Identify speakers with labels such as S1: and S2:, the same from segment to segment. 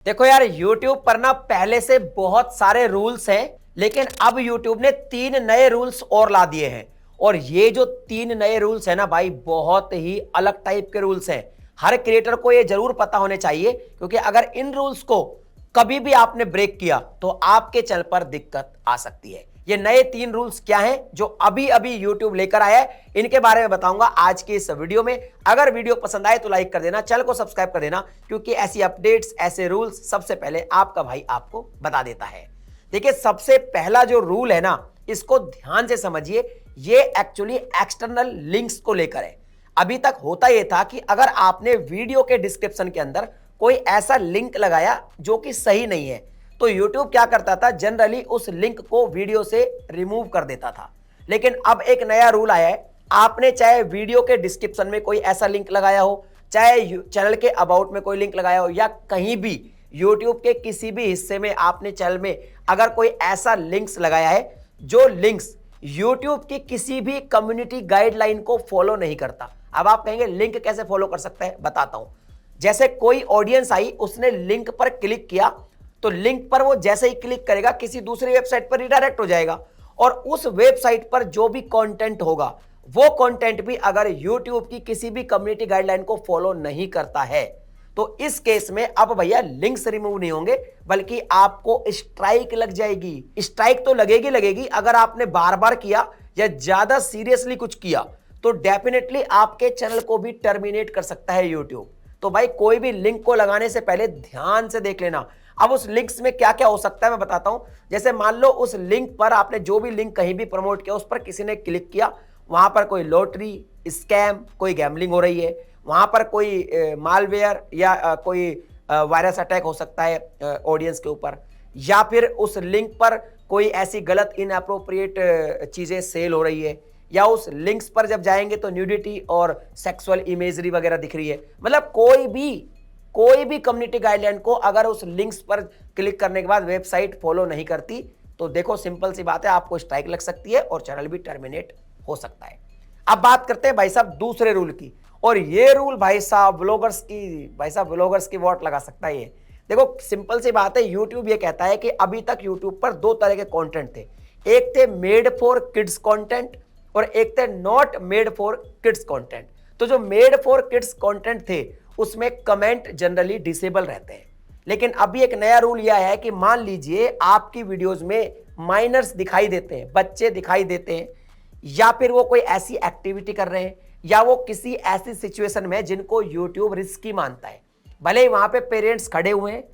S1: देखो यार, YouTube पर ना पहले से बहुत सारे रूल्स हैं, लेकिन अब YouTube ने 3 नए रूल्स और ला दिए हैं। और ये जो 3 नए रूल्स है ना भाई, बहुत ही अलग टाइप के रूल्स हैं। हर क्रिएटर को ये जरूर पता होने चाहिए, क्योंकि अगर इन रूल्स को कभी भी आपने ब्रेक किया तो आपके चैनल पर दिक्कत आ सकती है। ये नए 3 रूल्स क्या हैं जो अभी अभी YouTube लेकर आया है, इनके बारे में बताऊंगा आज की इस वीडियो में। अगर वीडियो पसंद आए तो लाइक कर देना, चैनल को सब्सक्राइब कर देना, क्योंकि ऐसी अपडेट्स, ऐसे रूल्स सबसे पहले आपका भाई आपको बता देता है। देखिए, सबसे पहला जो रूल है ना, इसको ध्यान से समझिए। ये एक्चुअली एक्सटर्नल लिंक्स को लेकर है। अभी तक होता यह था कि अगर आपने वीडियो के डिस्क्रिप्शन के अंदर कोई ऐसा लिंक लगाया जो कि सही नहीं है, तो YouTube क्या करता था, जनरली उस लिंक को वीडियो से रिमूव कर देता था। लेकिन अब एक नया रूल आया है। आपने चाहे वीडियो के डिस्क्रिप्शन में कोई ऐसा लिंक लगाया हो, चाहे चैनल के अबाउट में कोई लिंक लगाया हो, या कहीं भी YouTube के किसी भी हिस्से में आपने चैनल में अगर कोई ऐसा लिंक्स लगाया है जो लिंक्स YouTube की किसी भी कम्युनिटी गाइडलाइन को फॉलो नहीं करता। अब आप कहेंगे लिंक कैसे फॉलो कर सकता है, बताता हूं। जैसे कोई ऑडियंस आई, उसने लिंक पर क्लिक किया, तो लिंक पर वो जैसे ही क्लिक करेगा किसी दूसरी वेबसाइट पर रिडायरेक्ट हो जाएगा, और उस वेबसाइट पर जो भी कंटेंट होगा, वो कंटेंट भी अगर YouTube की किसी भी कम्युनिटी गाइडलाइन को फॉलो नहीं करता है, तो इस केस में अब भैया लिंक्स रिमूव नहीं होंगे, बल्कि आपको स्ट्राइक लग जाएगी। स्ट्राइक तो लगेगी लगेगी, अगर आपने बार बार किया या ज्यादा सीरियसली कुछ किया तो डेफिनेटली आपके चैनल को भी टर्मिनेट कर सकता है YouTube। तो भाई, कोई भी लिंक को लगाने से पहले ध्यान से देख लेना। अब उस लिंक्स में क्या क्या हो सकता है मैं बताता हूं। जैसे मान लो उस लिंक पर आपने जो भी लिंक कहीं भी प्रमोट किया, उस पर किसी ने क्लिक किया, वहां पर कोई लॉटरी, स्कैम, कोई गैम्बलिंग हो रही है, वहां पर कोई मालवेयर या कोई वायरस अटैक हो सकता है ऑडियंस के ऊपर, या फिर उस लिंक पर कोई ऐसी गलत इनअप्रोप्रिएट चीजें सेल हो रही है, या उस लिंक्स पर जब जाएंगे तो न्यूडिटी और सेक्सुअल इमेजरी वगैरह दिख रही है। मतलब कोई भी कम्युनिटी गाइडलाइन को अगर उस लिंक्स पर क्लिक करने के बाद वेबसाइट फॉलो नहीं करती, तो देखो सिंपल सी बात है, आपको स्ट्राइक लग सकती है और चैनल भी टर्मिनेट हो सकता है। अब बात करते हैं भाई साहब दूसरे रूल की, और ये रूल भाई साहब व्लॉगर्स की वोट लगा सकता है। ये देखो सिंपल सी बात है, यूट्यूब ये कहता है कि अभी तक यूट्यूब पर 2 तरह के कंटेंट थे। एक थे मेड फॉर किड्स कंटेंट और एक थे not made for kids content. तो जो मेड फॉर किड्स कंटेंट थे उसमें कमेंट जनरली डिसेबल रहते हैं। लेकिन अभी एक नया रूल यह है कि मान लीजिए आपकी वीडियोस में माइनर्स दिखाई देते हैं, बच्चे दिखाई देते हैं, या फिर वो कोई ऐसी एक्टिविटी कर रहे हैं, या वो किसी ऐसी सिचुएशन में जिनको यूट्यूब रिस्की मानता है। भले ही वहां पे पेरेंट्स खड़े हुए हैं,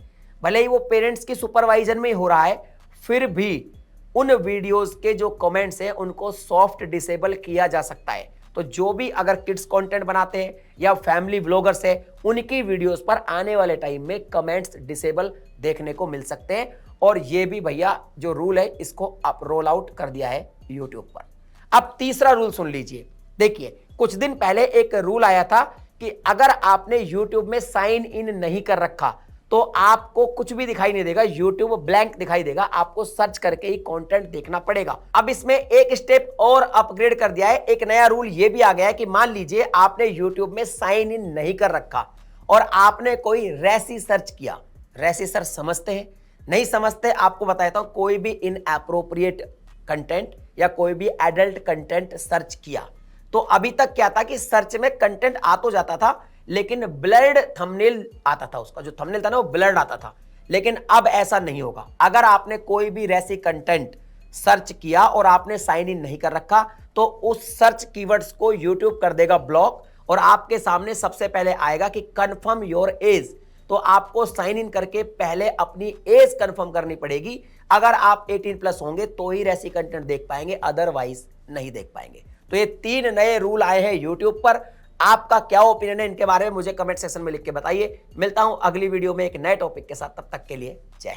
S1: भले ही वो पेरेंट्स की सुपरवाइजन में ही हो रहा है, फिर भी उन वीडियोस के जो कमेंट्स हैं उनको सॉफ्ट डिसेबल किया जा सकता है। तो जो भी अगर किड्स कंटेंट बनाते हैं या फैमिली व्लॉगर्स है, उनकी वीडियोस पर आने वाले टाइम में कमेंट्स डिसेबल देखने को मिल सकते हैं। और ये भी भैया जो रूल है इसको अब रोल आउट कर दिया है यूट्यूब पर। अब तीसरा रूल सुन लीजिए। देखिए, कुछ दिन पहले एक रूल आया था कि अगर आपने यूट्यूब में साइन इन नहीं कर रखा तो आपको कुछ भी दिखाई नहीं देगा, यूट्यूब ब्लैंक दिखाई देगा, आपको सर्च करके ही कंटेंट देखना पड़ेगा। अब इसमें एक स्टेप और अपग्रेड कर दिया है। एक नया रूल ये भी आ गया है कि मान लीजिए आपने यूट्यूब में साइन इन नहीं कर रखा और आपने कोई रेसी सर्च किया। रेसी सर्च समझते हैं? नहीं समझते, आपको बताता हूं। कोई भी इनएप्रोप्रिएट कंटेंट या कोई भी एडल्ट कंटेंट सर्च किया, तो अभी तक क्या था कि सर्च में कंटेंट आ तो जाता था, लेकिन ब्लर्ड थंबनेल आता था। उसका जो थंबनेल था ना, वो ब्लर्ड आता था। लेकिन अब ऐसा नहीं होगा। अगर आपने कोई भी रेसी कंटेंट सर्च किया और आपने साइन इन नहीं कर रखा, तो उस सर्च कीवर्ड्स को यूट्यूब कर देगा ब्लॉक, और आपके सामने सबसे पहले आएगा कि कंफर्म योर एज। तो आपको साइन इन करके पहले अपनी एज कंफर्म करनी पड़ेगी। अगर आप 18+ होंगे तो ही रेसी कंटेंट देख पाएंगे, अदरवाइज नहीं देख पाएंगे। तो ये 3 नए रूल आए हैं यूट्यूब पर। आपका क्या ओपिनियन है इनके बारे में मुझे कमेंट सेक्शन में लिख के बताइए। मिलता हूं अगली वीडियो में एक नए टॉपिक के साथ, तब तक के लिए जय हिंद।